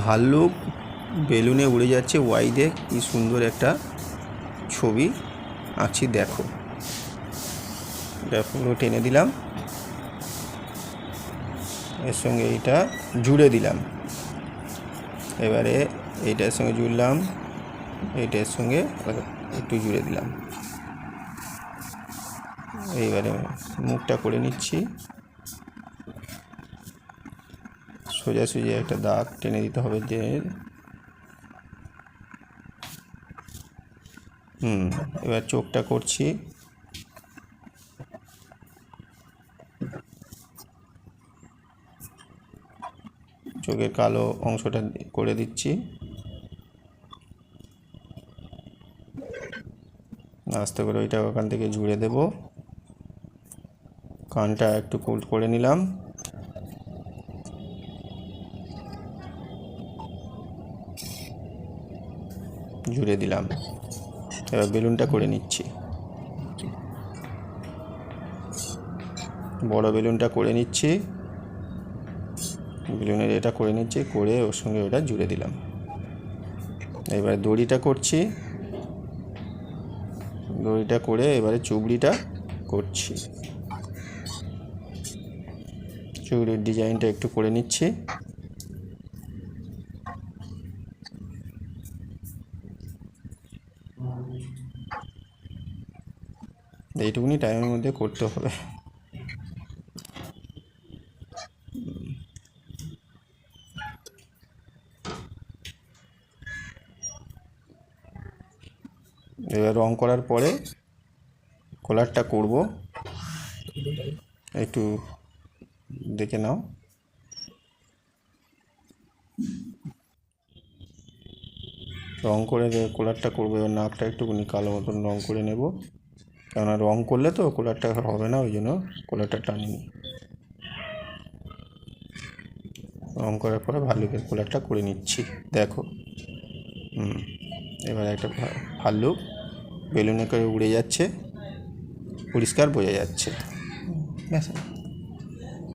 ভাল্লুক বেলুনে উড়ে যাচ্ছে ওয়াইডে, কি সুন্দর একটা ছবি আঁকছি দেখো। এটা পুরো টেনে দিলাম, এর সঙ্গে এইটা জুড়ে দিলাম। এবারে এইটার সঙ্গে জুড়লাম, এইটার সঙ্গে একটু জুড়ে দিলাম। এইবারে মুখটা করে নিচ্ছি, সোজাসুজি একটা দাগ টেনে দিতে হবে যে এবার চোখটা করছি। চোখের কালো অংশটা করে দিচ্ছি, আস্তে করে ওইটা ওখান থেকে জুড়ে দেব। কানটা একটু করে নিলাম, জুড়ে দিলাম। এবার বেলুনটা করে নিচ্ছি, বড় বেলুনটা করে নিচ্ছি, বেলুনের এটা করে নিচ্ছি, করে ওর সঙ্গে ওটা জুড়ে দিলাম। এবারে দড়িটা করছি, দড়িটা করে এবারে চুবড়িটা করছি। চুবড়ির ডিজাইনটা একটু করে নিচ্ছি। এইটুকুনি টাইমের মধ্যে করতে হবে। এবার রং করার পরে কলারটা করব, একটু দেখে নাও। রং করে কলারটা করবো, এবার নাকটা একটুখানি কালো মতন রং করে নেব, কেননা রং করলে তো কলারটা হবে না, ওই জন্য কলারটা টানিনি। রং করার পরে ভাল্লুকের কলারটা করে নিচ্ছি দেখো। এবার একটা ভাল্লুক বেলুনে করে উড়ে যাচ্ছে, পরিষ্কার বোঝা যাচ্ছে। ব্যাস।